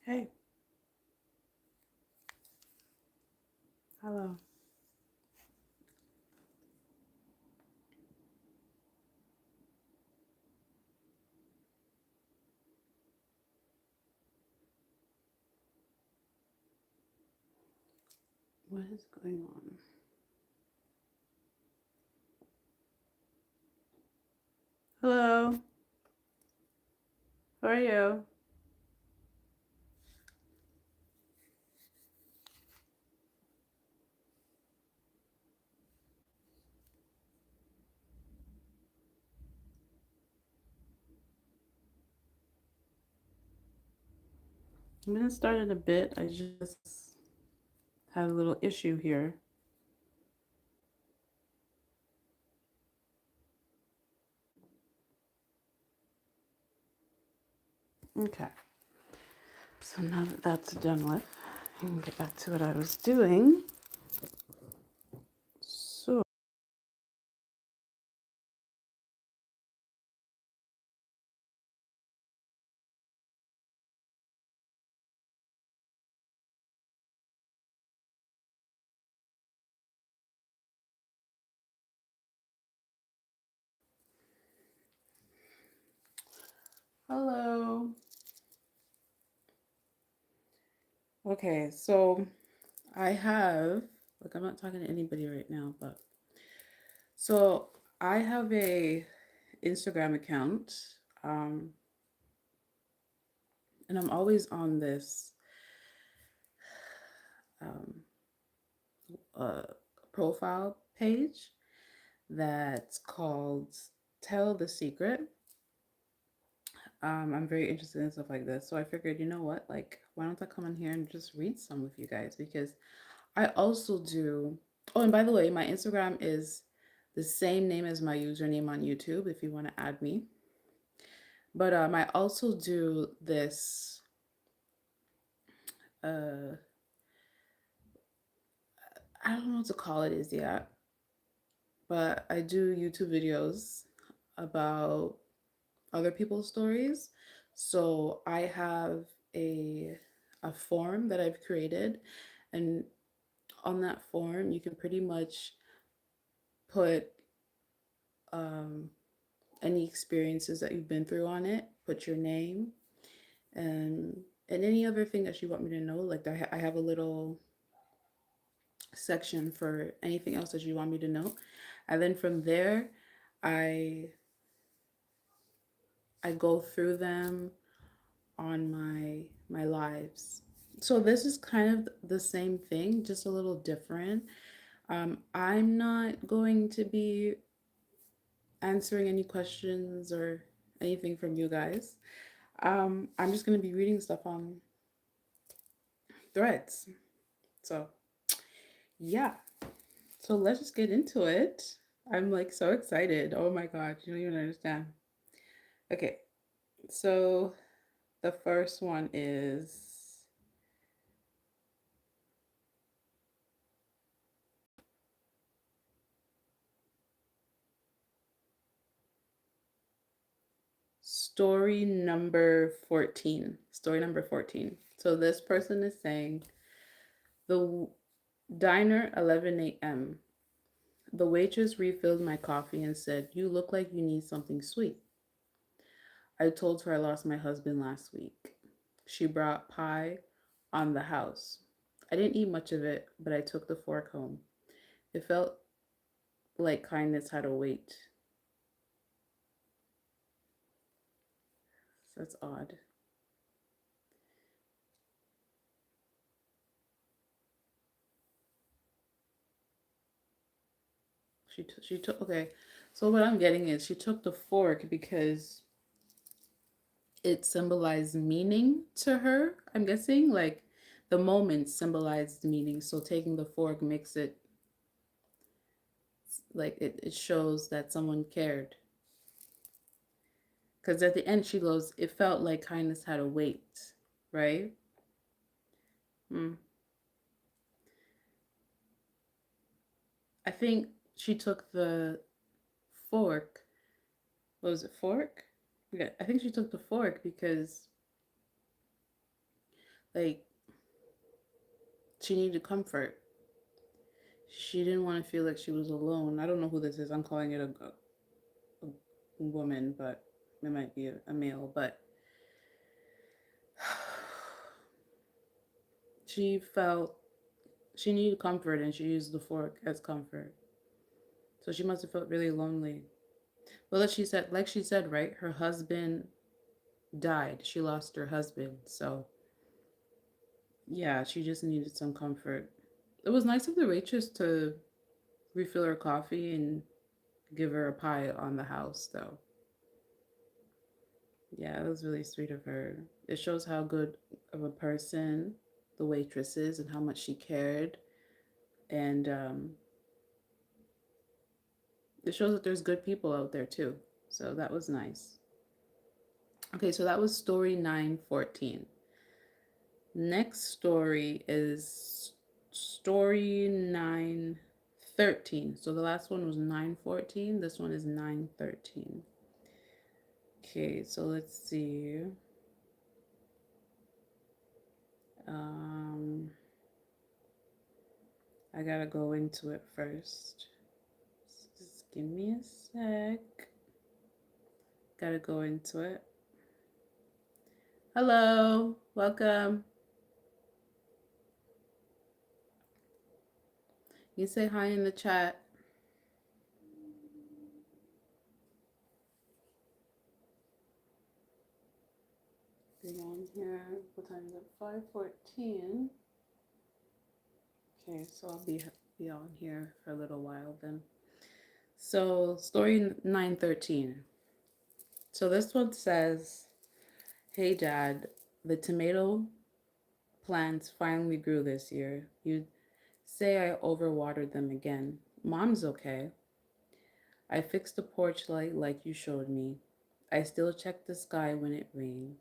Hey, hello. What is going on? Hello, how are you? I'm gonna start it a bit. I just had a little issue here. Okay, so now that that's done with, I can get back to what I was doing. So, hello. Okay, so I have, like, I'm not talking to anybody right now, but so I have a Instagram account, um, and I'm always on this um, uh, profile page that's called Tell the Secret. I'm very interested in stuff like this. So I figured, you know what? Like, why don't I come in here and just read some with you guys? Because I also do. Oh, and by the way, my Instagram is the same name as my username on YouTube if you want to add me. But I also do this. Uh, I don't know what to call it is yet, but I do YouTube videos about other people's stories. So I have a form that I've created, and on that form you can pretty much put um, any experiences that you've been through on it. Put your name and any other thing that you want me to know. Like I have a little section for anything else that you want me to know, and then from there, I I go through them on my lives. So this is kind of the same thing, just a little different. I'm not going to be answering any questions or anything from you guys. I'm just going to be reading stuff on threads. So yeah, so let's just get into it. I'm like so excited. Oh my god, you don't even understand. Okay, so the first one is story number 14. Story number 14. So this person is saying the Diner, 11 a.m. The waitress refilled my coffee and said, "You look like you need something sweet." I told her I lost my husband last week. She brought pie on the house. I didn't eat much of it, but I took the fork home. It felt like kindness had a weight. That's odd. She took okay. So what I'm getting is she took the fork because it symbolized meaning to her. I'm guessing like the moment symbolized meaning. So taking the fork makes it like it shows that someone cared. Because at the end she goes, "It felt like kindness had a weight," right? Mm. I think she took the fork. What was it, fork? Yeah, I think she took the fork because like she needed comfort. She didn't want to feel like she was alone. I don't know who this is. I'm calling it a woman, but it might be a male. But she felt she needed comfort and she used the fork as comfort. So she must have felt really lonely. Well, like she said, right? Her husband died. She lost her husband. So yeah, she just needed some comfort. It was nice of the waitress to refill her coffee and give her a pie on the house, though. Yeah, it was really sweet of her. It shows how good of a person the waitress is and how much she cared. And it shows that there's good people out there too. So that was nice. Okay, so that was story 914. Next story is story 913. So the last one was 914. This one is 913. Okay, so let's see. Um, I gotta go into it first. Just give me a sec. Gotta go into it. Hello, welcome. You say hi in the chat. Be on here. What time is it? 5:14. Okay, so I'll be on here for a little while then. So story 913. So this one says, "Hey Dad, the tomato plants finally grew this year. You say I overwatered them again. Mom's okay. I fixed the porch light like you showed me. I still check the sky when it rains.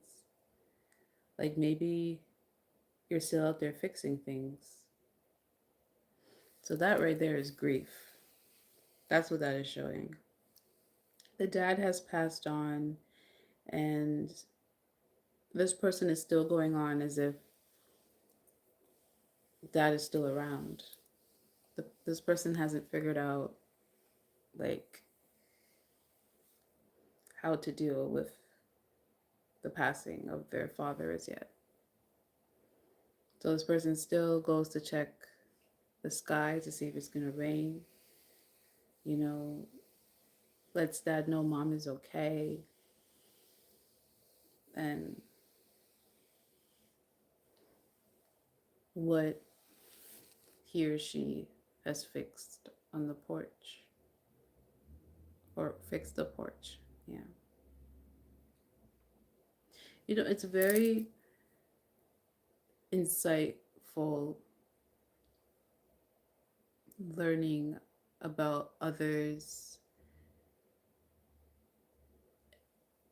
Like maybe you're still out there fixing things." So that right there is grief. That's what that is showing. The dad has passed on, and this person is still going on as if dad is still around. This person hasn't figured out like how to deal with the passing of their father as yet. So this person still goes to check the sky to see if it's going to rain, you know, lets dad know mom is okay, and what he or she has fixed on the porch or fixed the porch. Yeah. You know, it's very insightful learning about others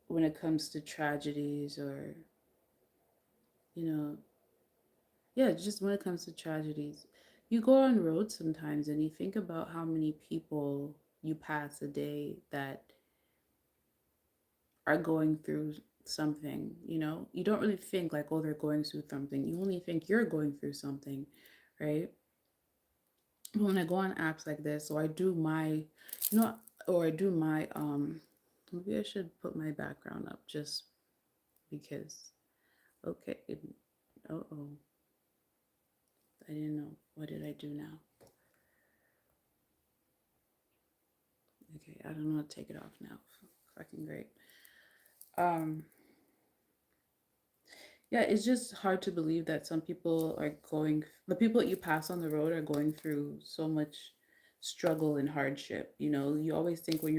when it comes to tragedies or, you know, yeah, just when it comes to tragedies. You go on roads sometimes and you think about how many people you pass a day that are going through something, you know? You don't really think like, oh, they're going through something. You only think you're going through something, right? when I go on apps like this, so I do my, you know, or I do my maybe I should put my background up just because. Okay. Oh, oh, I didn't know. What did I do now? Okay, I don't know how to take it off now. Fucking great. Um, yeah, it's just hard to believe that some people are going, the people that you pass on the road are going through so much struggle and hardship. You know, you always think when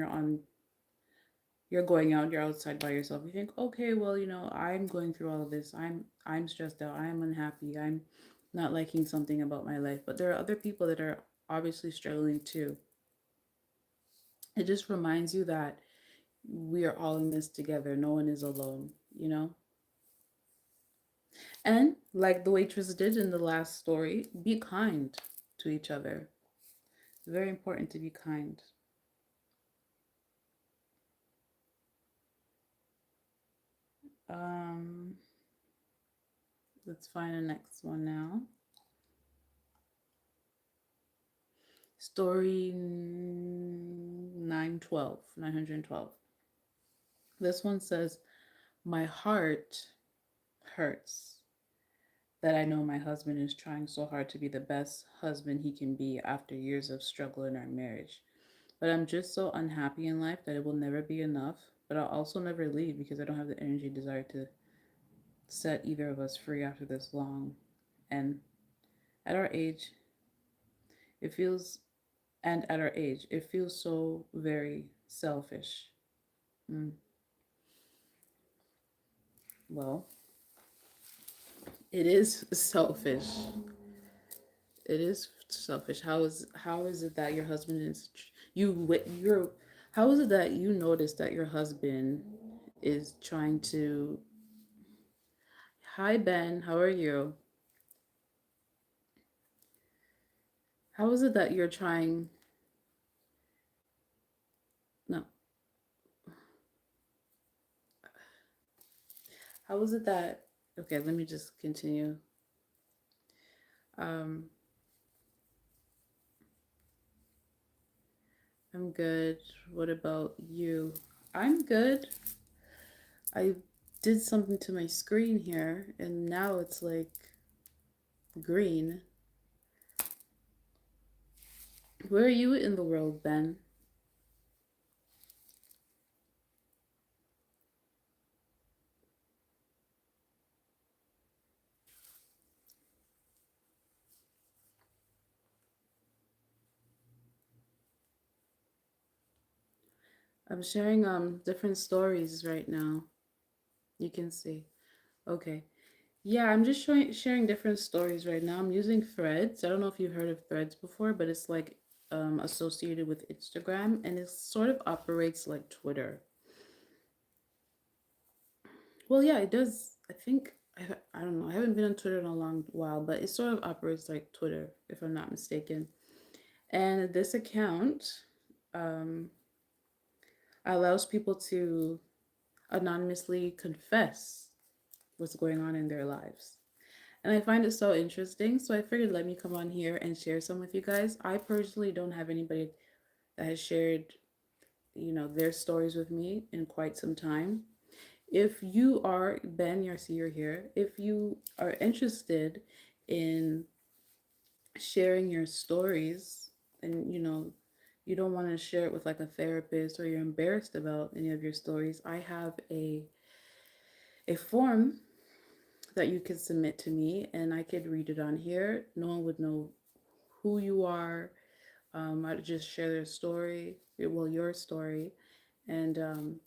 you're going out, you're outside by yourself, you think, okay, well, you know, I'm going through all of this. I'm stressed out. I'm unhappy. I'm not liking something about my life. But there are other people that are obviously struggling too. It just reminds you that we are all in this together. No one is alone, you know? And like the waitress did in the last story, be kind to each other. It's very important to be kind. Um, let's find the next one now. Story 912. This one says, my heart hurts that I know my husband is trying so hard to be the best husband he can be after years of struggle in our marriage. But I'm just so unhappy in life that it will never be enough. But I'll also never leave because I don't have the energy desire to set either of us free after this long. And at our age, it feels, and at our age, it feels so very selfish. Mm. Well, it is selfish. It is selfish. How is it that your husband is you're how is it that you notice that your husband is trying to Hi Ben, how are you? How is it that you're trying no, how is it that okay, let me just continue. Um I'm good. What about you? I'm good. I did something to my screen here and now it's like green. Where are you in the world, Ben? I'm sharing different stories right now. You can see. Okay. Yeah, I'm just sharing different stories right now. I'm using Threads. I don't know if you've heard of Threads before, but it's like associated with Instagram and it sort of operates like Twitter. Well, yeah, it does. I think I don't know. I haven't been on Twitter in a long while, but it sort of operates like Twitter, if I'm not mistaken. And this account um, allows people to anonymously confess what's going on in their lives. And I find it so interesting. So I figured let me come on here and share some with you guys. I personally don't have anybody that has shared, their stories with me in quite some time. If you are, Ben, I see you're here. If you are interested in sharing your stories and, you don't want to share it with like a therapist or you're embarrassed about any of your stories, I have a form that you could submit to me and I could read it on here. No one would know who you are. I'd just share their story, well, your story. And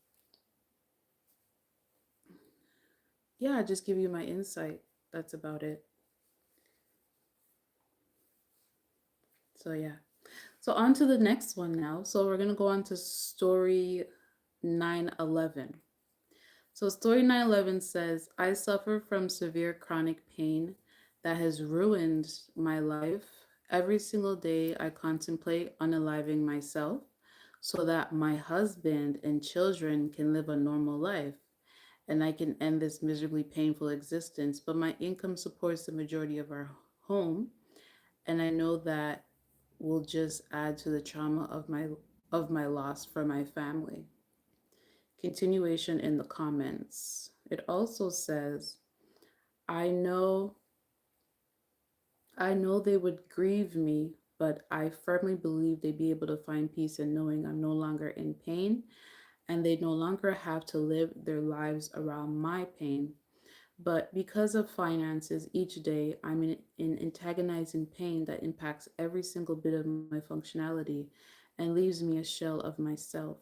yeah, just give you my insight. That's about it. So yeah. So on to the next one now. So we're going to go on to story 911. So story 911 says, I suffer from severe chronic pain that has ruined my life. Every single day I contemplate unaliving myself so that my husband and children can live a normal life and I can end this miserably painful existence. But my income supports the majority of our home, and I know that will just add to the trauma of my loss for my family. Continuation in the comments. It also says, I know I know they would grieve me, but I firmly believe they'd be able to find peace in knowing I'm no longer in pain and they no longer have to live their lives around my pain. But because of finances, each day I'm in antagonizing pain that impacts every single bit of my functionality and leaves me a shell of myself.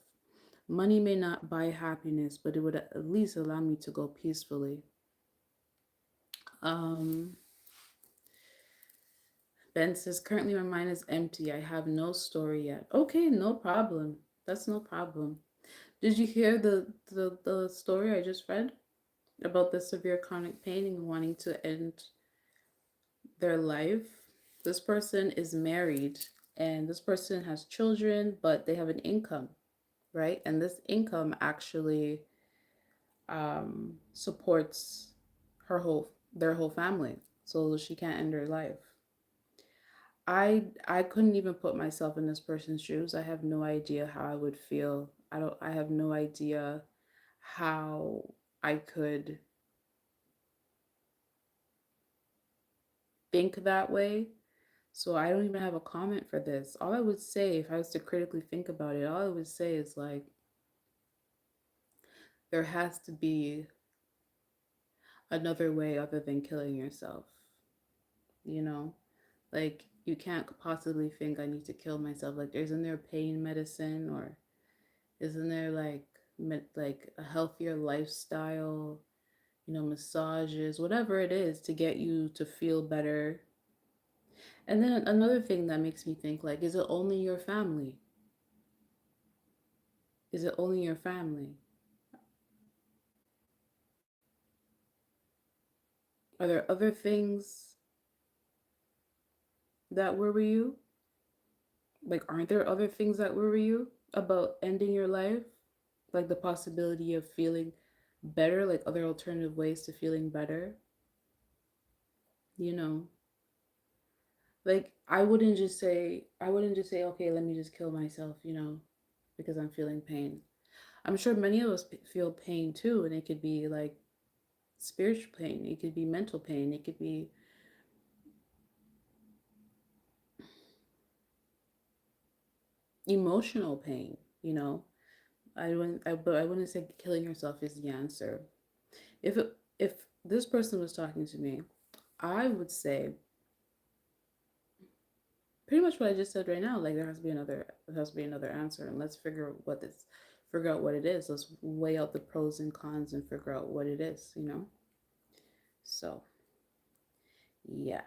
Money may not buy happiness, but it would at least allow me to go peacefully. Um, Ben says, currently my mind is empty. I have no story yet. Okay, no problem. That's no problem. Did you hear the story I just read about the severe chronic pain and wanting to end their life? This person is married and this person has children, but they have an income, right? And this income actually supports their whole family, so she can't end her life. I couldn't even put myself in this person's shoes. I have no idea how I would feel. I have no idea how I could think that way. So I don't even have a comment for this. All I would say, if I was to critically think about it, all I would say is like there has to be another way other than killing yourself, you know? Like you can't possibly think I need to kill myself. Like isn't there pain medicine, or isn't there like a healthier lifestyle, massages, whatever it is to get you to feel better. And then another thing that makes me think, like, is it only your family? Is it only your family? Are there other things that worry you? Like, aren't there other things that worry you about ending your life? Like the possibility of feeling better, like other alternative ways to feeling better, you know? Like I wouldn't just say, okay, let me just kill myself, because I'm feeling pain. I'm sure many of us feel pain too, and it could be like spiritual pain, it could be mental pain, it could be emotional pain, you know. But I wouldn't say killing yourself is the answer. If this person was talking to me, I would say pretty much what I just said right now. Like there has to be another answer, and let's figure out what it is. Let's weigh out the pros and cons and figure out what it is. So yeah,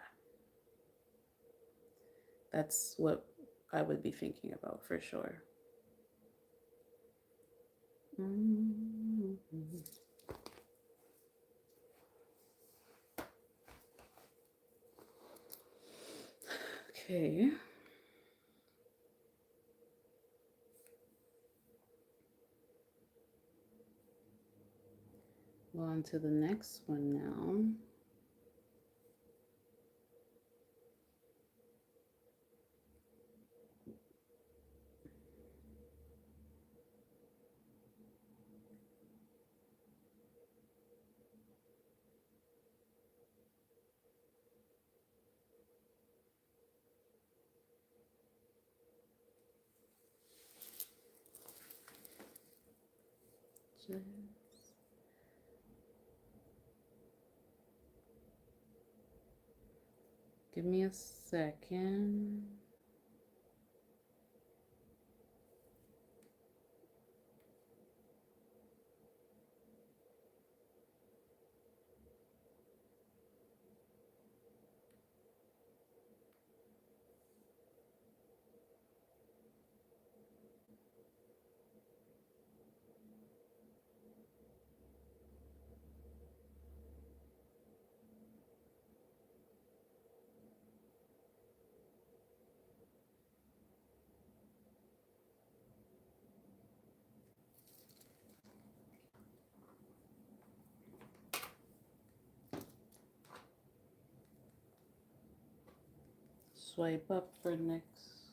that's what I would be thinking about for sure. Mhm. Okay, well, on to the next one now. Just give me a second. Swipe up for next.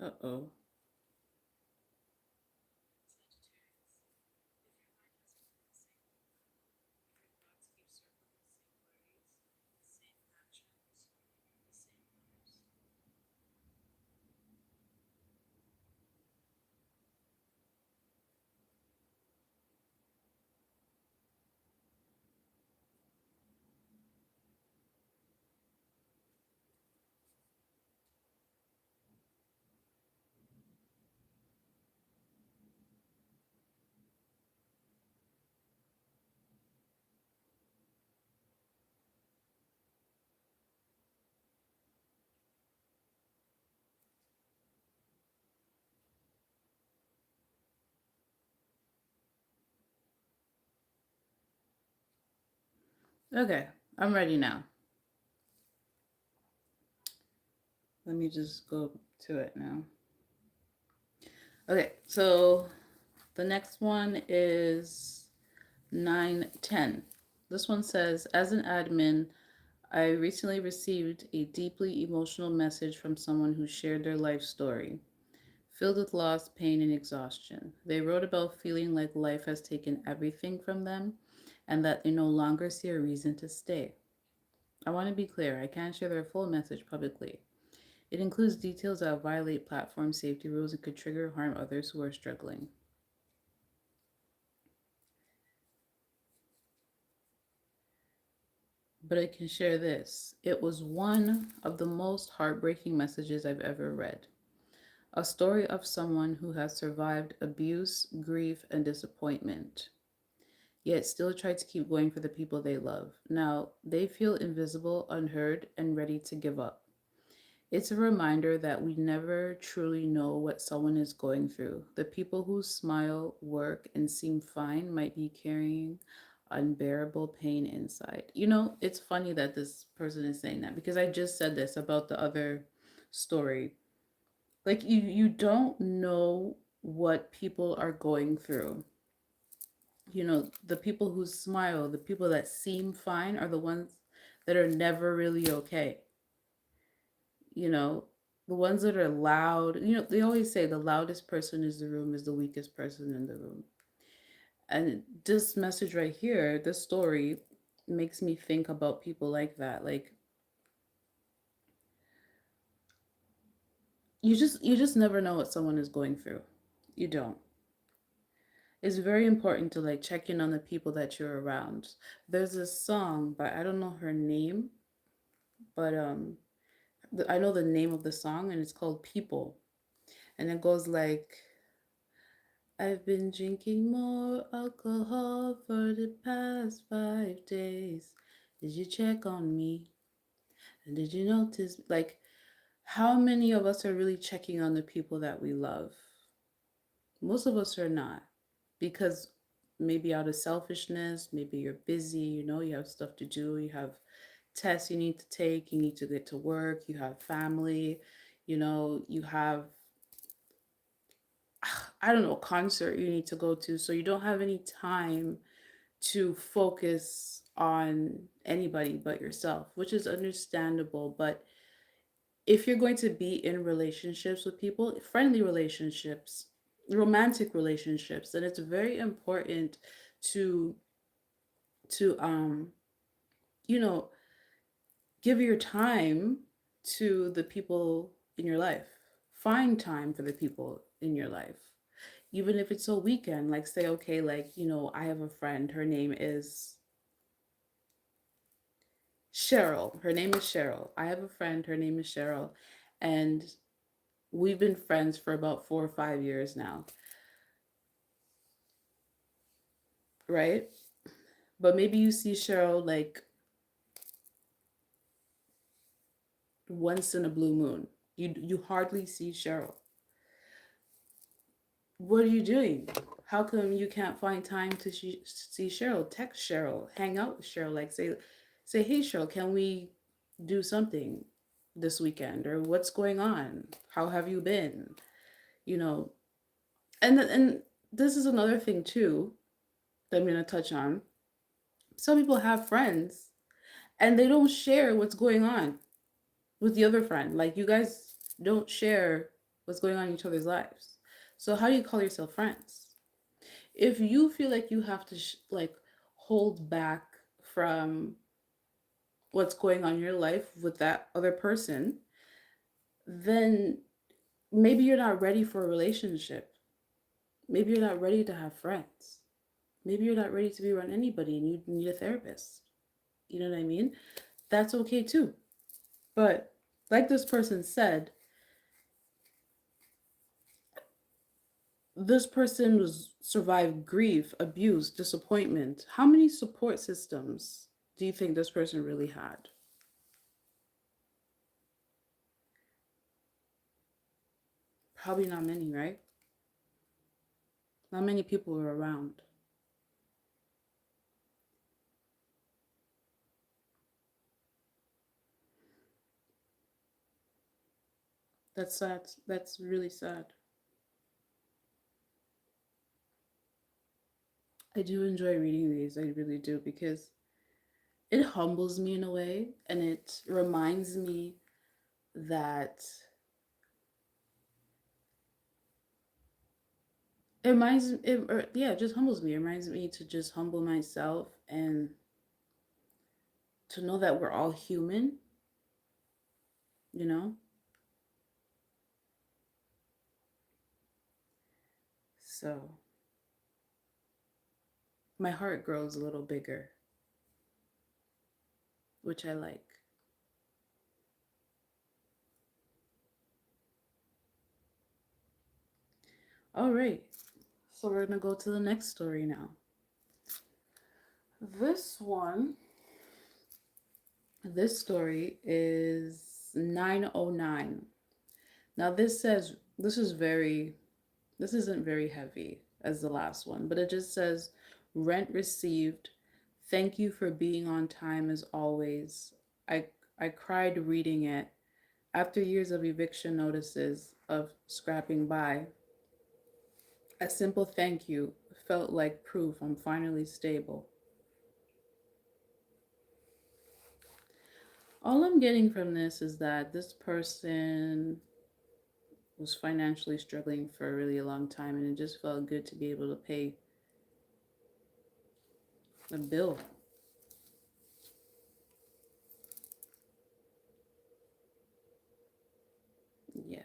Uh-oh. Okay, I'm ready now. Let me just go to it now. Okay, so the next one is 910. This one says, as an admin, I recently received a deeply emotional message from someone who shared their life story, filled with loss, pain, and exhaustion. They wrote about feeling like life has taken everything from them and that they no longer see a reason to stay. I want to be clear, I can't share their full message publicly. It includes details that violate platform safety rules and could trigger or harm others who are struggling. But I can share this. It was one of the most heartbreaking messages I've ever read. A story of someone who has survived abuse, grief, and disappointment, yet still tried to keep going for the people they love. Now, they feel invisible, unheard, and ready to give up. It's a reminder that we never truly know what someone is going through. The people who smile, work, and seem fine might be carrying unbearable pain inside. You know, it's funny that this person is saying that because I just said this about the other story. Like you don't know what people are going through. You know, the people who smile, the people that seem fine are the ones that are never really okay. You know, the ones that are loud, you know, they always say the loudest person is the room is the weakest person in the room. And this message right here, this story makes me think about people like that. Like you just never know what someone is going through. You don't. It's very important to like check in on the people that you're around. There's this song, but I don't know her name, but I know the name of the song and it's called People. And it goes like, I've been drinking more alcohol for the past 5 days. Did you check on me? And did you notice, like, how many of us are really checking on the people that we love? Most of us are not because maybe out of selfishness, maybe you're busy, you know, you have stuff to do, you have tests you need to take, you need to get to work, you have family, you know, you have I don't know, concert you need to go to, so you don't have any time to focus on anybody but yourself, which is understandable. But if you're going to be in relationships with people, friendly relationships, romantic relationships, then it's very important to to you know, give your time to the people in your life. Find time for the people in your life. Even if it's a weekend, like say, okay, like, you know, I have a friend, her name is Cheryl. Her name is Cheryl. I have a friend, her name is Cheryl. And we've been friends for about 4 or 5 years now, right? But maybe you see Cheryl like once in a blue moon. You hardly see Cheryl. What are you doing? How come you can't find time to see Cheryl? Text Cheryl, hang out with Cheryl, like say, hey Cheryl, can we do something this weekend? Or what's going on? How have you been? You know, and this is another thing too that I'm gonna touch on. Some people have friends and they don't share what's going on with the other friend. Like you guys don't share. what's going on in each other's lives. So how do you call yourself friends? If you feel like you have to like hold back from what's going on in your life with that other person, then maybe you're not ready for a relationship. Maybe you're not ready to have friends. Maybe you're not ready to be around anybody and you need a therapist. You know what I mean? That's okay too. But like this person said, this person was survived grief, abuse, disappointment. How many support systems do you think this person really had? Probably not many, right? Not many people were around. That's sad. That's really sad. I do enjoy reading these. I really do because it humbles me in a way and it reminds me that yeah, it just humbles me. It reminds me to just humble myself and to know that we're all human, you know? So my heart grows a little bigger, which I like. All right. So we're going to go to the next story now. This one, this story is 909. Now this says this isn't very heavy as the last one, but it just says rent received. Thank you for being on time as always. I I cried reading it. After years of eviction notices of scrapping by, a simple thank you felt like proof I'm finally stable. All I'm getting from this is that this person was financially struggling for a really long time and it just felt good to be able to pay a bill. Yeah.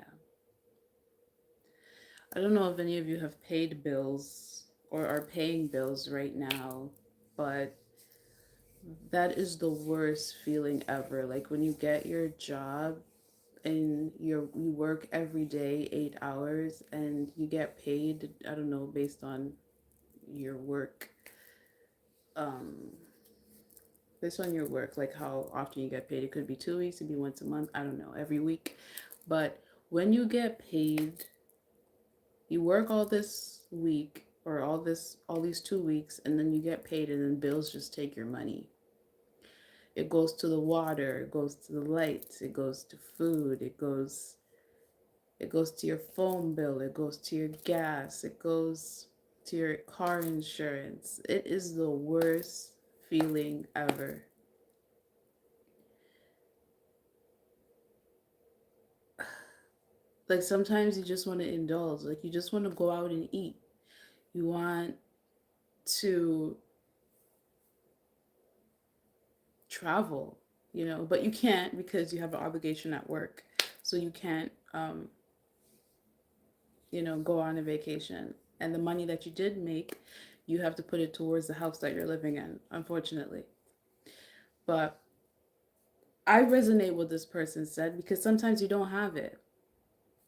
I don't know if any of you have paid bills or are paying bills right now, but that is the worst feeling ever. Like when you get your job and you work every day 8 hours and you get paid, I don't know, based on your work, um, based on your work, like how often you get paid. It could be 2 weeks, it could be once a month, I don't know, every week. But when you get paid, you work all this week or all these 2 weeks and then you get paid and then bills just take your money. It goes to the water, it goes to the lights, it goes to food, it goes to your phone bill, it goes to your gas, it goes to your car insurance. It is the worst feeling ever. Like sometimes you just want to indulge, like you just want to go out and eat. You want to travel, but you can't because you have an obligation at work. So you can't, go on a vacation. And the money that you did make, you have to put it towards the house that you're living in, unfortunately. But I resonate with this person said because sometimes you don't have it.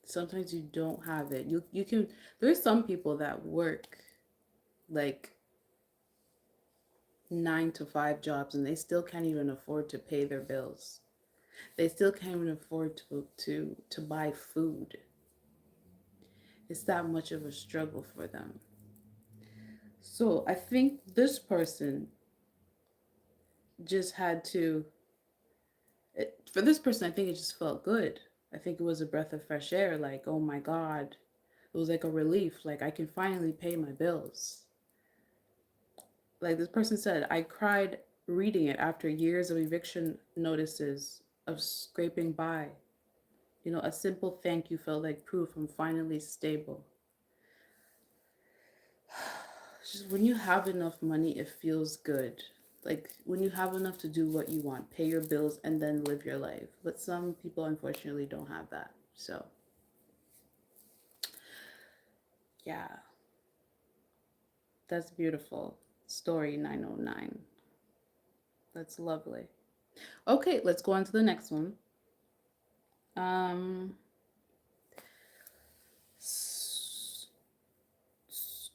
Sometimes you don't have it. You can there's some people that work like 9 to 5 jobs and they still can't even afford to pay their bills. They still can't even afford to buy food. It's that much of a struggle for them. So I think this person just had to, for this person, I think it just felt good. I think it was a breath of fresh air. Like, oh my God. It was like a relief. Like, I can finally pay my bills. Like this person said, I cried reading it after years of eviction notices of scraping by. A simple thank you felt like proof I'm finally stable. Just when you have enough money, it feels good. Like when you have enough to do what you want, pay your bills, and then live your life. But some people, unfortunately, don't have that. So, yeah, that's beautiful. Story 909. That's lovely. Okay, let's go on to the next one. Um,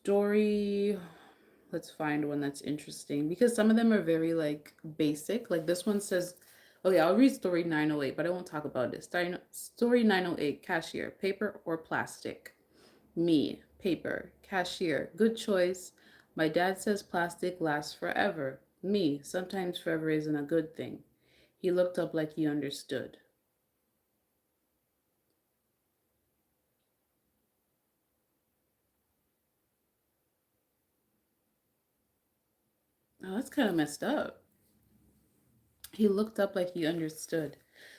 story. Let's find one that's interesting because some of them are very like basic. Like this one says, okay, I'll read story 908, but I won't talk about this. Story 908, cashier, paper or plastic? Me, paper, cashier, good choice. My dad says plastic lasts forever. Me, sometimes forever isn't a good thing. He looked up like he understood. Oh, that's kind of messed up. He looked up like he understood.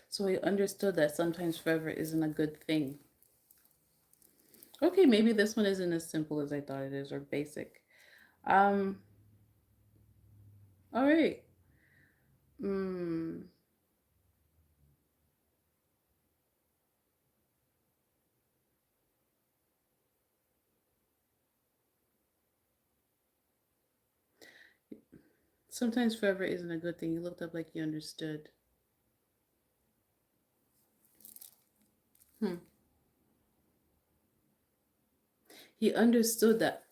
So he understood that sometimes forever isn't a good thing. Okay, maybe this one isn't as simple as I thought it is or basic. Um, all right. Mm, sometimes forever isn't a good thing. He looked up like he understood. Hmm. He understood that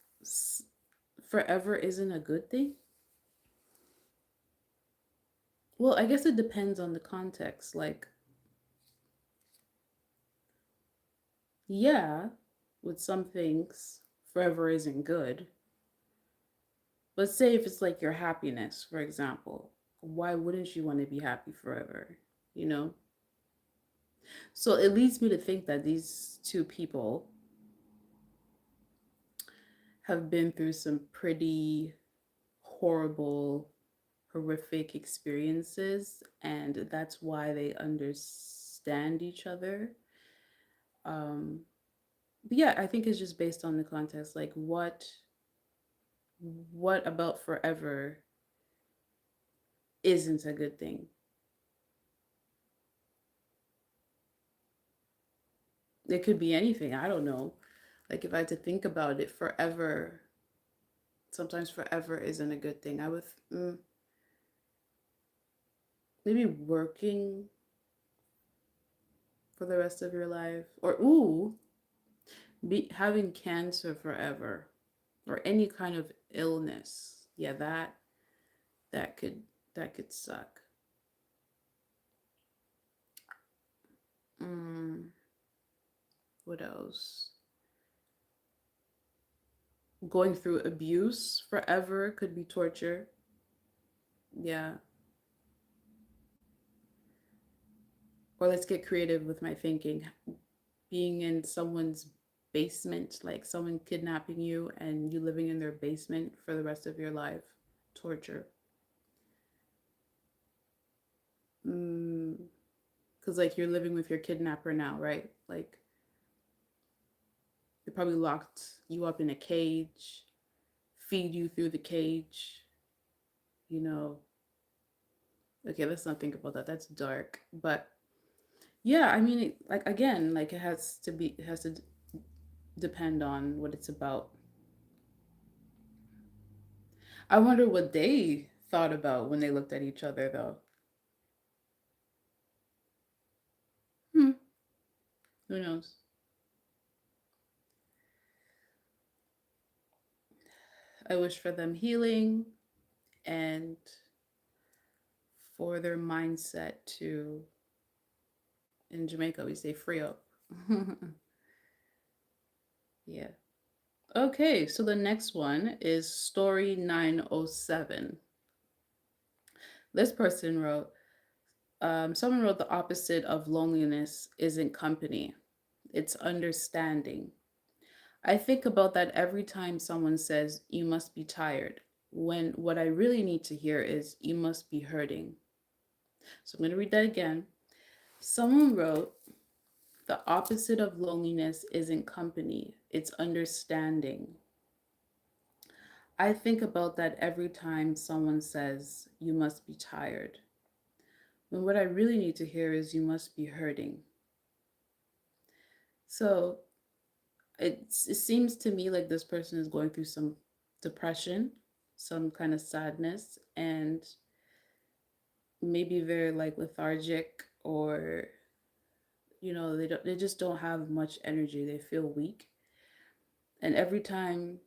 forever isn't a good thing. Well, I guess it depends on the context. Like, yeah, with some things, forever isn't good. But say if it's like your happiness, for example, why wouldn't you want to be happy forever? You know? So it leads me to think that these two people have been through some pretty horrible, horrific experiences, and that's why they understand each other. Um, but yeah, I think it's just based on the context. Like, what about forever isn't a good thing? It could be anything. I don't know. Like, if I had to think about it, forever, sometimes forever isn't a good thing. I would maybe working for the rest of your life, or ooh, be having cancer forever, or any kind of illness. Yeah, that could that could suck. Mm, what else? Going through abuse forever could be torture. Yeah. Or let's get creative with my thinking. Being in someone's basement, like someone kidnapping you and you living in their basement for the rest of your life. Torture. Mm, because like you're living with your kidnapper now, right? Like they probably locked you up in a cage, feed you through the cage, you know. Okay, let's not think about that. That's dark. But yeah, I mean, like again, like it has to depend on what it's about. I wonder what they thought about when they looked at each other, though. Hmm, who knows? I wish for them healing and for their mindset to, in Jamaica, we say free up. Yeah. Okay, so the next one is story 907. This person wrote, someone wrote the opposite of loneliness isn't company, it's understanding. I think about that every time someone says, you must be tired, when what I really need to hear is, you must be hurting. So I'm going to read that again. Someone wrote, The opposite of loneliness isn't company, it's understanding. I think about that every time someone says, "You must be tired." When what I really need to hear is, "You must be hurting." So it seems to me like this person is going through some depression, some kind of sadness, and maybe they're like lethargic, or they just don't have much energy. They feel weak. And every time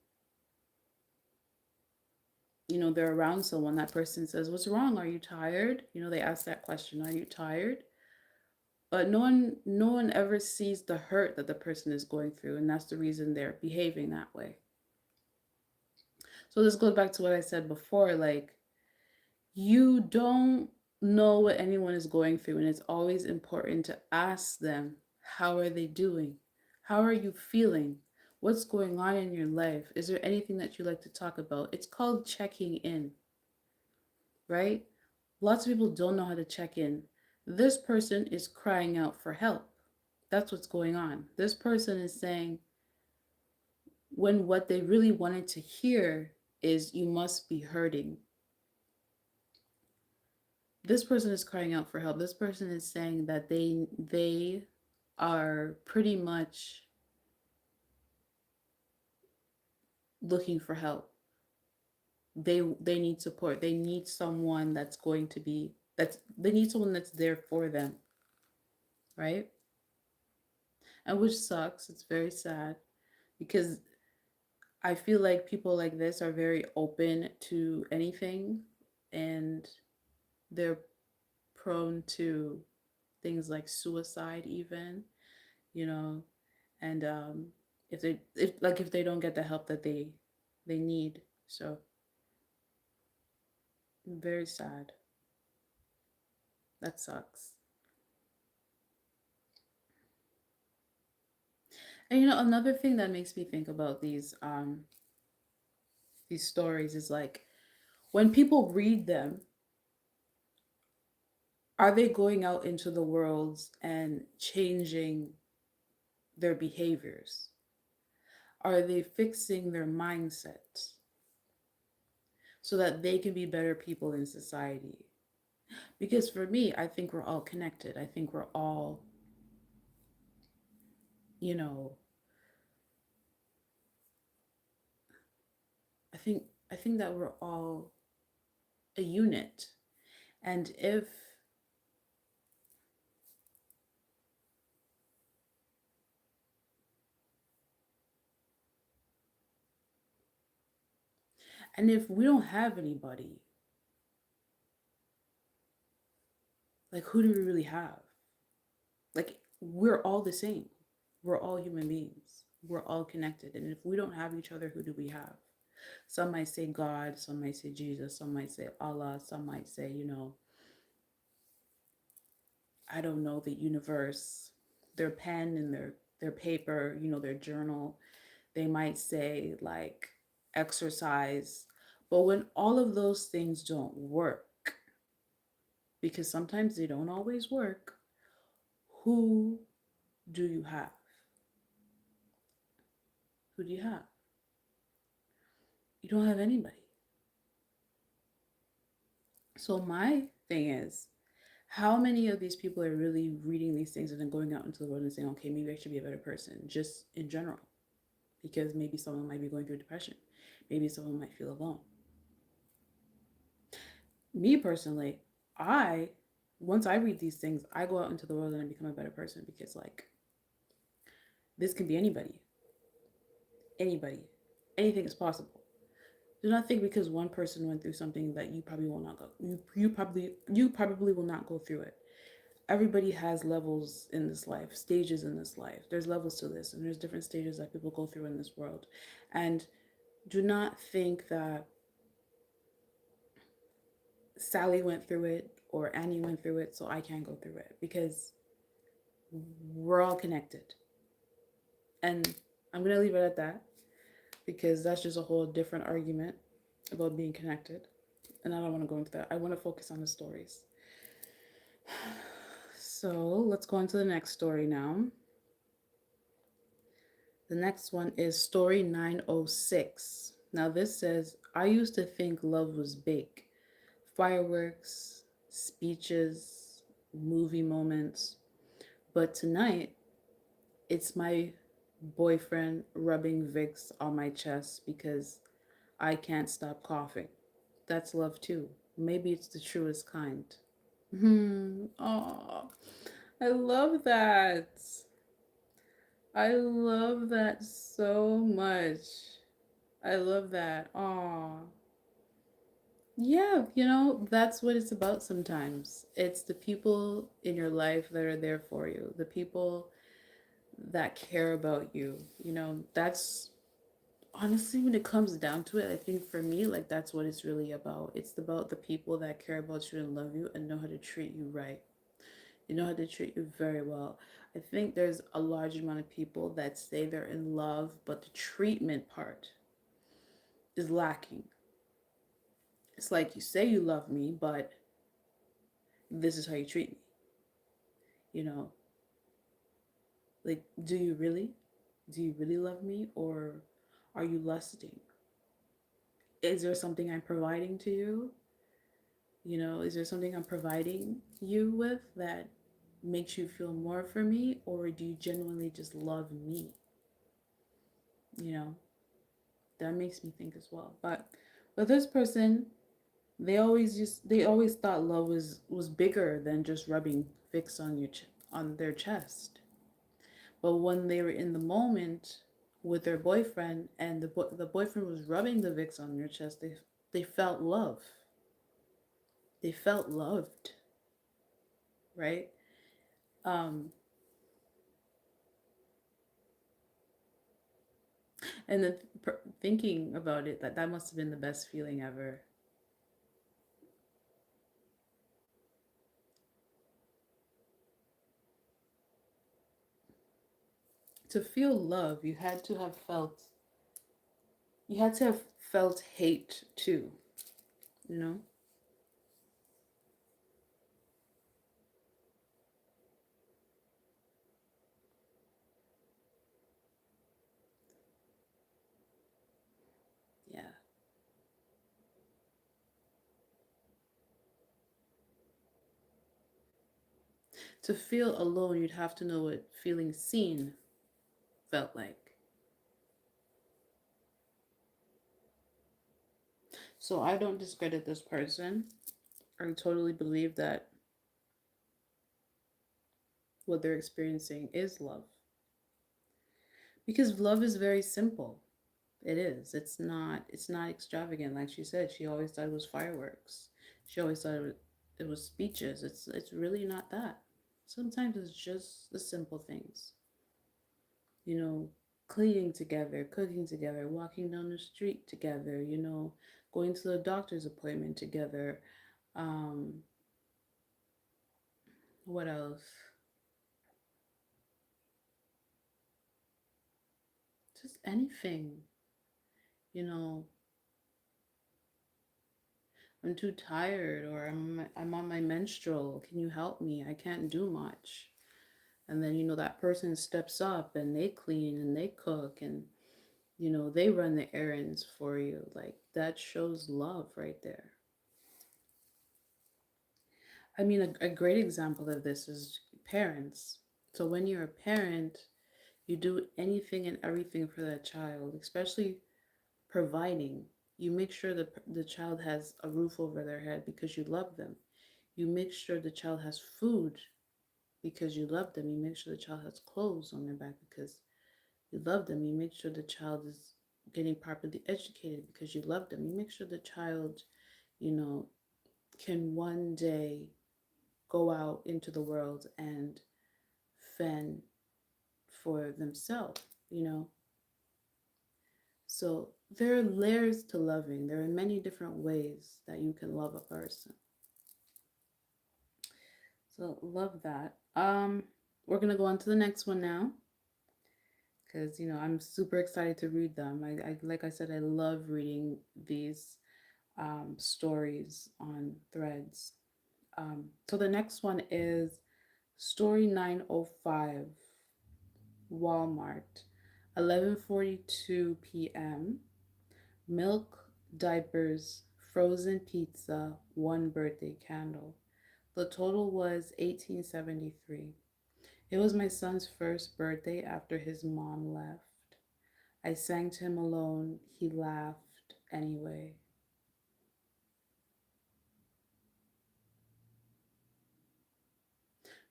they're around someone, that person says, "What's wrong? Are you tired?" They ask that question, "Are you tired?" But no one ever sees the hurt that the person is going through, and that's the reason they're behaving that way. So this goes back to what I said before, like, you don't know what anyone is going through, and it's always important to ask them, how are they doing? How are you feeling? What's going on in your life? Is there anything that you like to talk about? It's called checking in, right? Lots of people don't know how to check in. This person is crying out for help. That's what's going on. This person is saying, when what they really wanted to hear is, "You must be hurting." This person is crying out for help. This person is saying that they are pretty much looking for help. They need support. They need someone they need someone that's there for them, right? And which sucks. It's very sad because I feel like people like this are very open to anything, and they're prone to things like suicide even, you know, and if they don't get the help that they need. So very sad. That sucks. And another thing that makes me think about these stories is like, when people read them, are they going out into the world and changing their behaviors? Are they fixing their mindset so that they can be better people in society? Because for me, I think we're all connected. I think we're all, you know, I think I think that we're all a unit. And if we don't have anybody, like, who do we really have? Like, we're all the same. We're all human beings. We're all connected. And if we don't have each other, who do we have? Some might say God, some might say Jesus, some might say Allah, some might say, I don't know, the universe, their pen and their paper, their journal. They might say like exercise. But when all of those things don't work, because sometimes they don't always work, who do you have? Who do you have? You don't have anybody. So my thing is, how many of these people are really reading these things and then going out into the world and saying, okay, maybe I should be a better person, just in general? Because maybe someone might be going through depression. Maybe someone might feel alone. Me personally, I once I read these things, I go out into the world and I become a better person, because like, this can be anybody. Anybody. Anything is possible. Do not think because one person went through something that you probably will not go. You probably will not go through it. Everybody has levels in this life, stages in this life. There's levels to this, and there's different stages that people go through in this world. And do not think that Sally went through it or Annie went through it, so I can't go through it, because we're all connected. And I'm going to leave it at that, because that's just a whole different argument about being connected. And I don't want to go into that. I want to focus on the stories. So let's go on to the next story now. The next one is story 906. Now, this says, I used to think love was big: fireworks, speeches, movie moments. But tonight, it's my boyfriend rubbing Vicks on my chest because I can't stop coughing. That's love too. Maybe it's the truest kind. Oh, I love that. I love that so much. I love that. Oh, yeah, that's what it's about sometimes. It's the people in your life that are there for you, the people that care about you. That's honestly, when it comes down to it, I think for me, like, that's what it's really about. It's about the people that care about you and love you and know how to treat you right. You know how to treat you very well. I think there's a large amount of people that say they're in love, but the treatment part is lacking. It's like, you say you love me, but this is how you treat me. You know, like, do you really? Do you really love me, or are you lusting? Is there something I'm providing to you? Is there something I'm providing you with that makes you feel more for me, or do you genuinely just love me? You know, that makes me think as well. But with this person, they always thought love was bigger than just rubbing Vicks on their chest. But when they were in the moment with their boyfriend, and the boyfriend was rubbing the Vicks on their chest, they felt love. They felt loved, right? Um, and then thinking about it, that must have been the best feeling ever. To feel love, you had to have felt hate too, you know? Yeah. To feel alone, you'd have to know what feeling seen felt like. So I don't discredit this person. I totally believe that what they're experiencing is love. Because love is very simple. It is. It's not extravagant. Like she said, she always thought it was fireworks. She always thought it was speeches. It's really not that. Sometimes it's just the simple things. You know, cleaning together, cooking together, walking down the street together, going to the doctor's appointment together. Um, what else? Just anything. You know, I'm too tired, or I'm on my menstrual. Can you help me? I can't do much. And then, that person steps up and they clean and they cook, and, they run the errands for you. Like, that shows love right there. I mean, a great example of this is parents. So when you're a parent, you do anything and everything for that child, especially providing. You make sure that the child has a roof over their head because you love them. You make sure the child has food because you love them. You make sure the child has clothes on their back because you love them. You make sure the child is getting properly educated because you love them. You make sure the child, you know, can one day go out into the world and fend for themselves, you know. So there are layers to loving. There are many different ways that you can love a person. So love that. We're gonna go on to the next one now, because I'm super excited to read them. I like I said, I love reading these stories on threads. So the next one is story 905, Walmart. 11:42 p.m. Milk, diapers, frozen pizza, one birthday candle. The total was 1873. It was my son's first birthday after his mom left. I sang to him alone. He laughed anyway.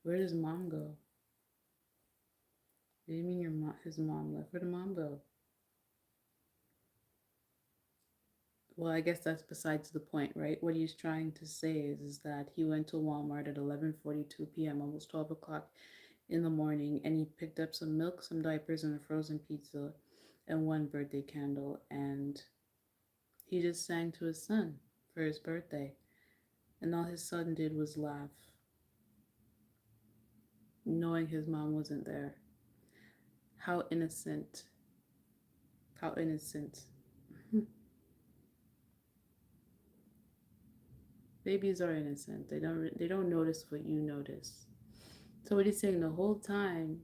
Where does mom go? What do you mean his mom left? Where did mom go? Well, I guess that's besides the point, right? What he's trying to say is that he went to Walmart at 11:42 p.m., almost 12 o'clock in the morning, and he picked up some milk, some diapers, and a frozen pizza, and one birthday candle, and he just sang to his son for his birthday, and all his son did was laugh, knowing his mom wasn't there. How innocent! How innocent! Babies are innocent. They don't notice what you notice. So what he's saying the whole time,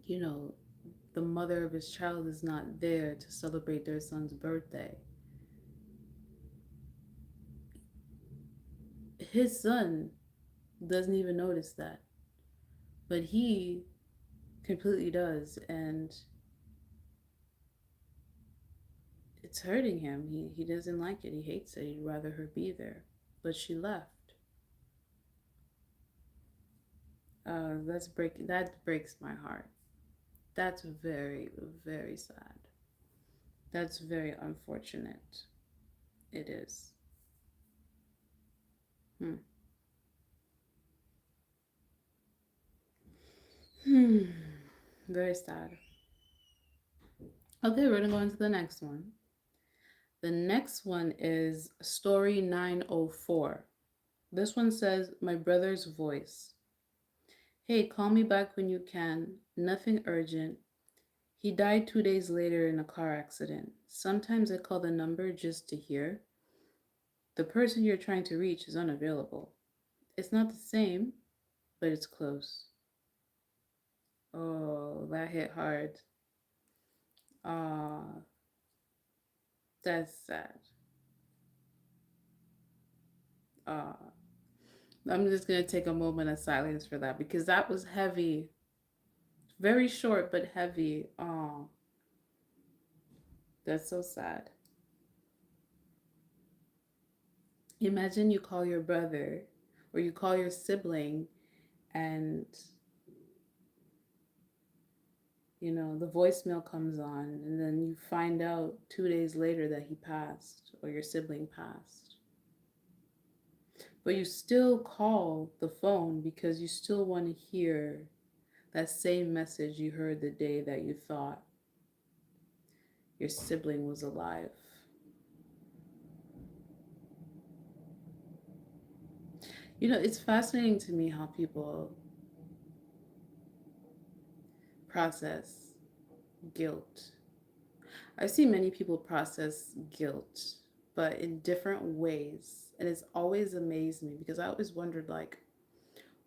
you know, the mother of his child is not there to celebrate their son's birthday. His son doesn't even notice that, but he completely does, and it's hurting him. He doesn't like it. He hates it. He'd rather her be there, but she left. That breaks my heart. That's very, very sad. That's very unfortunate. It is. Hmm. Hmm. Very sad. Okay, we're gonna go into the next one. The next one is story 904. This one says, "My brother's voice. Hey, call me back when you can. Nothing urgent. He died 2 days later in a car accident. Sometimes I call the number just to hear. The person you're trying to reach is unavailable. It's not the same, but it's close." Oh, that hit hard. Ah, that's sad. Ah, I'm just gonna take a moment of silence for that because that was heavy. Very short but heavy. Oh, that's so sad. Imagine you call your brother or you call your sibling and the voicemail comes on and then you find out 2 days later that he passed or your sibling passed. But you still call the phone because you still want to hear that same message you heard the day that you thought your sibling was alive. It's fascinating to me how people process guilt. I see many people process guilt, but in different ways. And it's always amazed me because I always wondered, like,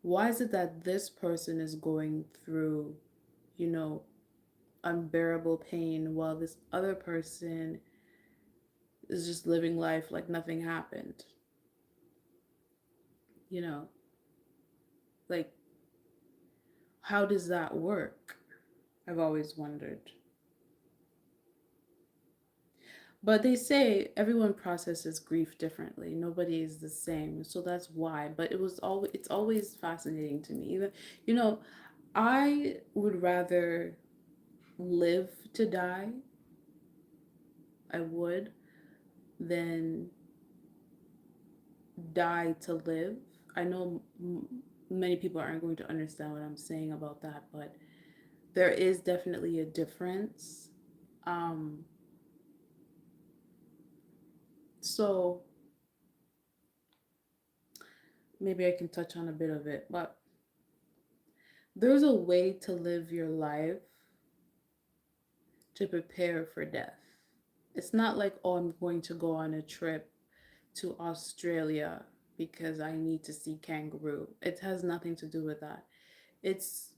why is it that this person is going through, you know, unbearable pain while this other person is just living life like nothing happened? You know, like, how does that work? I've always wondered. But they say everyone processes grief differently. Nobody is the same. So that's why. But it's always fascinating to me. Even you know, I would rather live to die. I would than die to live. I know many people aren't going to understand what I'm saying about that, but there is definitely a difference. Um, so maybe I can touch on a bit of it, but there's a way to live your life to prepare for death. It's not like, oh, I'm going to go on a trip to Australia because I need to see kangaroo. It has nothing to do with that. It's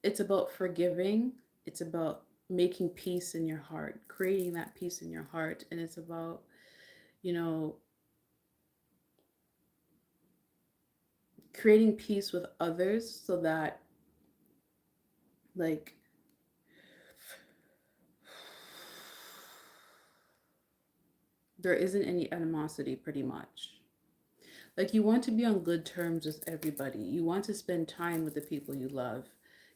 it's about forgiving. It's about making peace in your heart, creating that peace in your heart. And it's about, you know, creating peace with others so that, like, there isn't any animosity pretty much. Like, you want to be on good terms with everybody. You want to spend time with the people you love.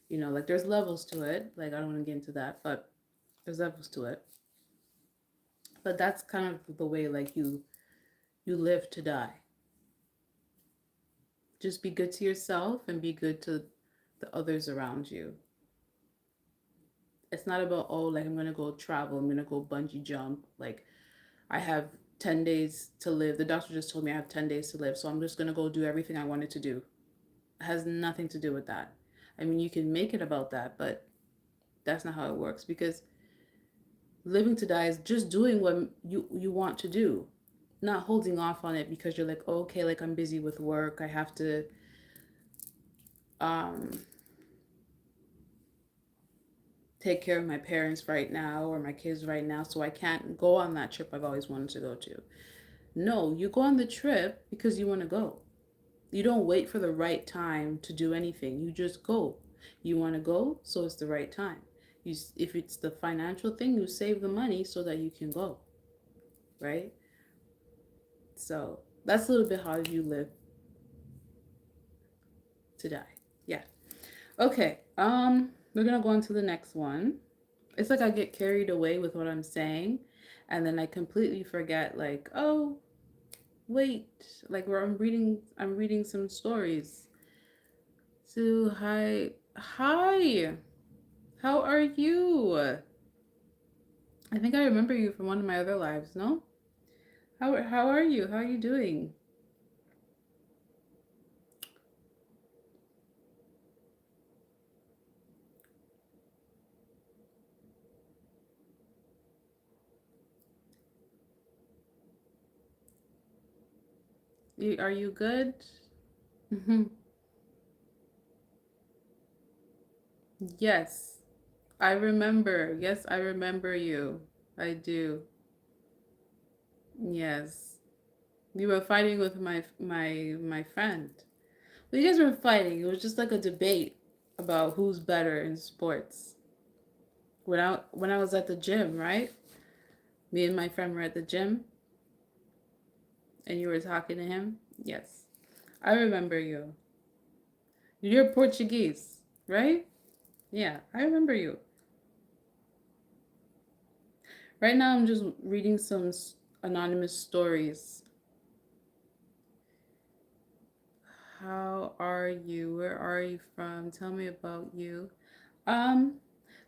You know, like, there's levels to it. Like, I don't want to get into that, but there's levels to it. But that's kind of the way, like, you live to die. Just be good to yourself and be good to the others around you. It's not about, oh, like, I'm gonna go travel, I'm gonna go bungee jump. Like, I have 10 days to live. The doctor just told me I have 10 days to live, so I'm just gonna go do everything I wanted to do. It has nothing to do with that. I mean, you can make it about that, but that's not how it works, because living to die is just doing what you want to do, not holding off on it because you're like, oh, okay, like, I'm busy with work, I have to um take care of my parents right now or my kids right now, so I can't go on that trip I've always wanted to go to. No, you go on the trip because you want to go. You don't wait for the right time to do anything. You just go. You want to go, so it's the right time. If it's the financial thing, you save the money so that you can go, right? So that's a little bit how you live to die. Yeah. Okay. We're gonna go on to the next one. It's like I get carried away with what I'm saying, and then I completely forget. Like, oh, wait. Like, where I'm reading some stories. So hi. How are you? I think I remember you from one of my other lives. No? How are you? How are you doing? Are you good? Hmm. Yes, I remember. Yes, I remember you. I do. Yes. You were fighting with my friend. Well, you guys were fighting. It was just like a debate about who's better in sports. When I was at the gym, right? Me and my friend were at the gym, and you were talking to him. Yes, I remember you. You're Portuguese, right? Yeah, I remember you. Right now, I'm just reading some anonymous stories. How are you? Where are you from? Tell me about you. Um,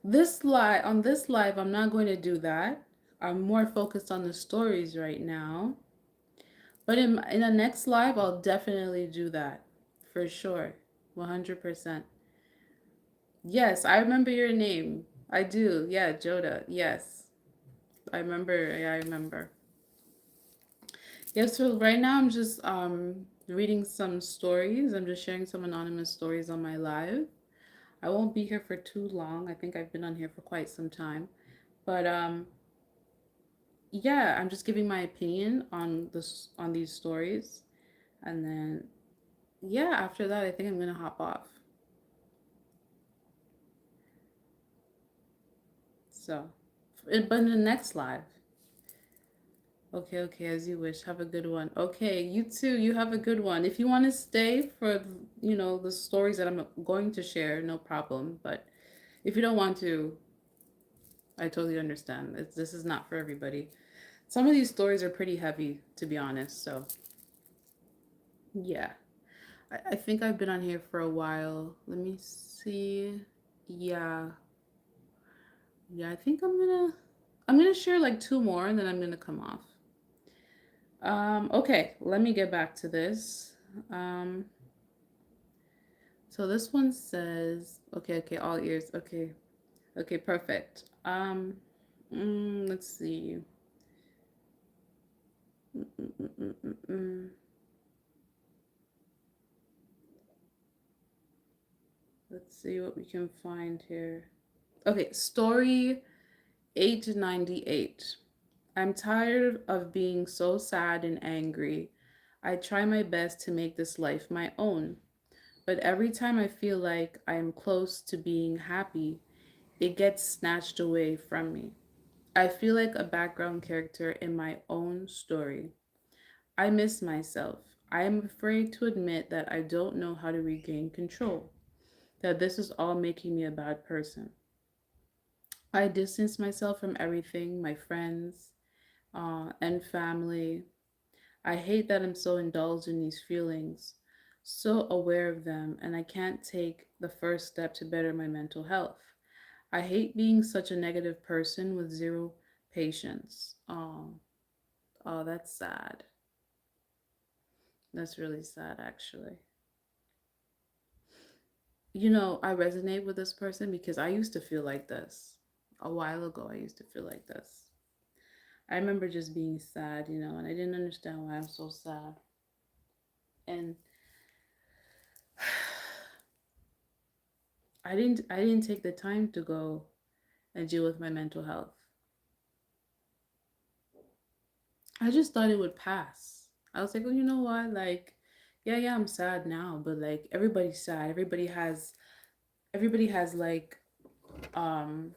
on this live, I'm not going to do that. I'm more focused on the stories right now. But in the next live, I'll definitely do that for sure. 100%. Yes, I remember your name. I do. Yeah, Joda. Yes. I remember. Yeah, I remember. Yeah, so right now I'm just reading some stories. I'm just sharing some anonymous stories on my live. I won't be here for too long. I think I've been on here for quite some time. But yeah, I'm just giving my opinion on these stories. And then yeah, after that I think I'm gonna hop off. So but in the next live. Okay, okay, as you wish. Have a good one. Okay, you too. You have a good one. If you want to stay for, the stories that I'm going to share, no problem. But if you don't want to, I totally understand. This is not for everybody. Some of these stories are pretty heavy, to be honest. So, yeah. I think I've been on here for a while. Let me see. Yeah. Yeah, I think I'm gonna share like two more and then I'm gonna come off. Okay, let me get back to this. Um, so this one says, okay, okay, all ears. Okay, okay, perfect. Let's see. Mm, mm, mm, mm, mm, mm. Let's see what we can find here. Okay, story 898. I'm tired of being so sad and angry. I try my best to make this life my own, but every time I feel like I am close to being happy, it gets snatched away from me. I feel like a background character in my own story. I miss myself. I am afraid to admit that I don't know how to regain control, that this is all making me a bad person. I distance myself from everything, my friends, and family. I hate that I'm so indulged in these feelings, so aware of them, and I can't take the first step to better my mental health. I hate being such a negative person with zero patience. Oh, that's sad. That's really sad, actually. I resonate with this person because I used to feel like this. A while ago, I used to feel like this. I remember just being sad, and I didn't understand why I'm so sad. And I didn't take the time to go and deal with my mental health. I just thought it would pass. I was like, well, you know what? Like, yeah, yeah, I'm sad now, but like everybody's sad. Everybody has like um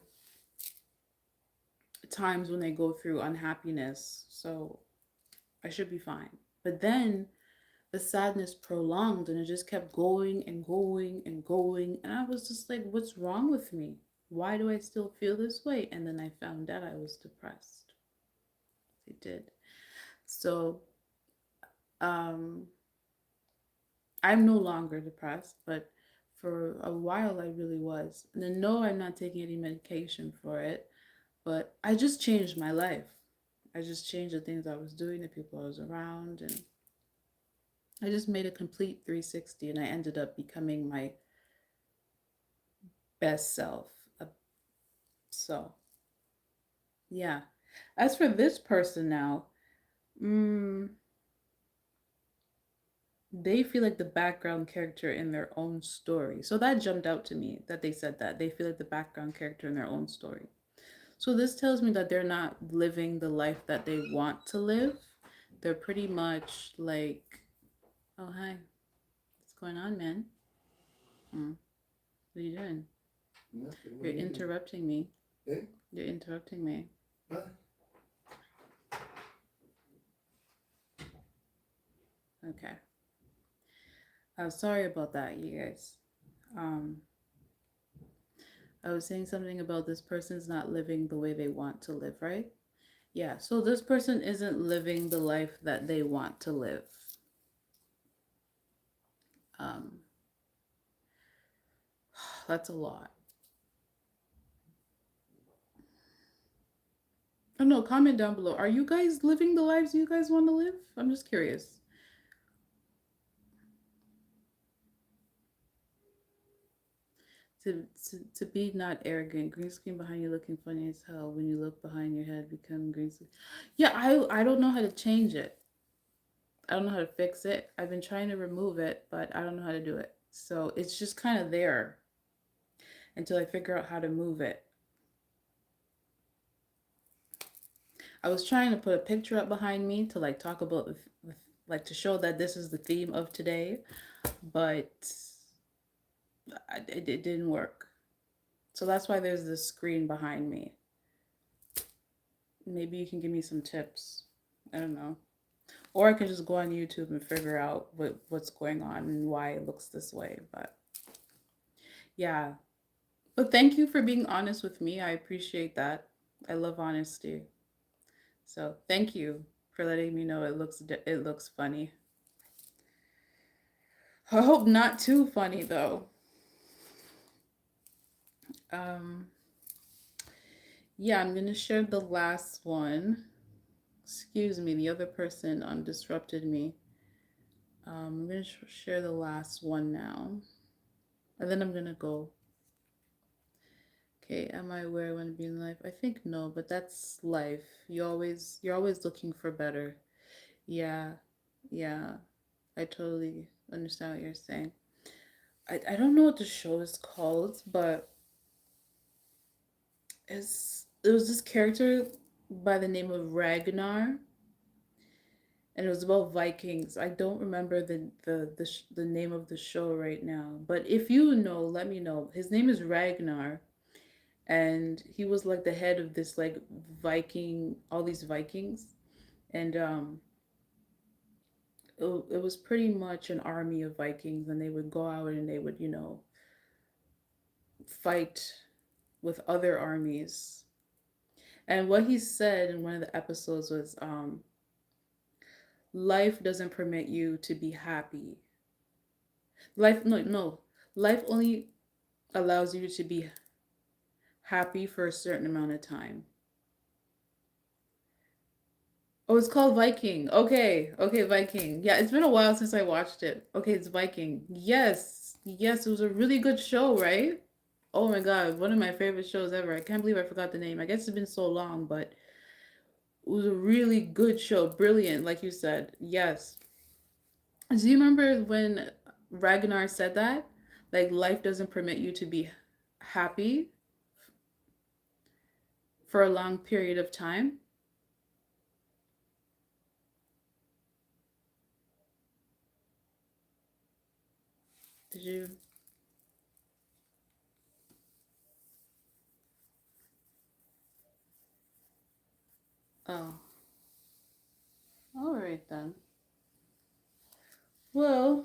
times when they go through unhappiness. So I should be fine. But then the sadness prolonged and it just kept going and going and going. And I was just like, what's wrong with me? Why do I still feel this way? And then I found out I was depressed. I did. So um, I'm no longer depressed, but for a while I really was. And then, no, I'm not taking any medication for it, but I just changed my life. I just changed the things I was doing, the people I was around, and I just made a complete 360 and I ended up becoming my best self. So, yeah. As for this person now, mm, they feel like the background character in their own story. So that jumped out to me that they said that. They feel like the background character in their own story. So this tells me that they're not living the life that they want to live. They're pretty much like, oh, hi. What's going on, man? Hmm. What are you doing? Nothing. You're interrupting me. Eh? You're interrupting me. What? Okay. Sorry about that, you guys. Um, I was saying something about this person's not living the way they want to live, right? Yeah, so this person isn't living the life that they want to live. Um, that's a lot. Oh no, comment down below. Are you guys living the lives you guys want to live? I'm just curious. To be not arrogant. Green screen behind you looking funny as hell. When you look behind your head, become green screen. Yeah, I don't know how to change it. I don't know how to fix it. I've been trying to remove it, but I don't know how to do it. So it's just kind of there until I figure out how to move it. I was trying to put a picture up behind me to like talk about like to show that this is the theme of today, but it didn't work. So that's why there's this screen behind me. Maybe you can give me some tips. I don't know. Or I can just go on YouTube and figure out what's going on and why it looks this way. But yeah. But thank you for being honest with me. I appreciate that. I love honesty. So thank you for letting me know it looks funny. I hope not too funny though. Um yeah, I'm gonna share the last one. Excuse me, the other person disrupted me. I'm gonna share the last one now, and then I'm gonna go. Okay, am I where I want to be in life? I think no, but that's life. You're always looking for better. Yeah, yeah. I totally understand what you're saying. I don't know what the show is called, but it was this character by the name of Ragnar, and it was about Vikings. I don't remember the name of the show right now, but if you know, let me know. His name is Ragnar, and he was like the head of this like Viking, all these Vikings, and it was pretty much an army of Vikings, and they would go out and they would, fight with other armies. And what he said in one of the episodes was, life doesn't permit you to be happy. Life, no, no, life only allows you to be happy for a certain amount of time. Oh, it's called Viking. Okay, okay, Viking. Yeah, it's been a while since I watched it. Okay, it's Viking. Yes, yes, it was a really good show, right? Oh my God, one of my favorite shows ever. I can't believe I forgot the name. I guess it's been so long, but it was a really good show. Brilliant, like you said. Yes. Do you remember when Ragnar said that? Like, life doesn't permit you to be happy for a long period of time? Did you? Oh, all right then. Well,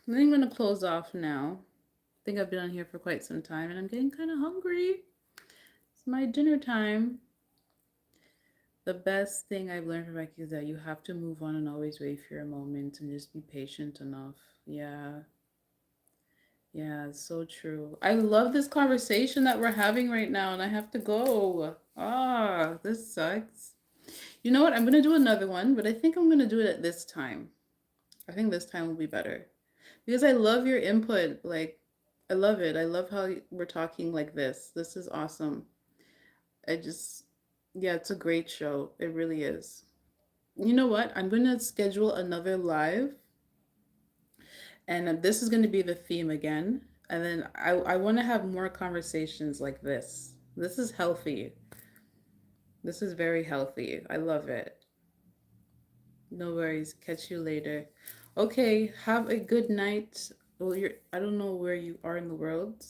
I think I'm gonna close off now. I think I've been on here for quite some time and I'm getting kind of hungry. It's my dinner time. The best thing I've learned from Becky is that you have to move on and always wait for your moment and just be patient enough. Yeah, yeah, it's so true. I love this conversation that we're having right now, and I have to go. Ah, this sucks. You know what? I'm gonna do another one, but I think I'm gonna do it at this time. I think this time will be better because I love your input. Like, I love it. I love how we're talking like this. This is awesome. I just, yeah, it's a great show. It really is. You know what? I'm going to schedule another live, and this is going to be the theme again. And then I want to have more conversations like this. This is healthy. This is very healthy. I love it. No worries. Catch you later. Okay, have a good night. Well, I don't know where you are in the world,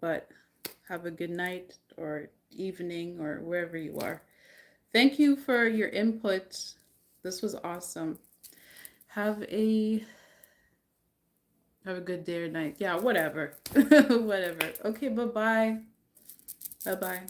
but have a good night or evening or wherever you are. Thank you for your input. This was awesome. Have a have a good day or night. Yeah, whatever. Whatever. Okay, bye-bye. Bye-bye.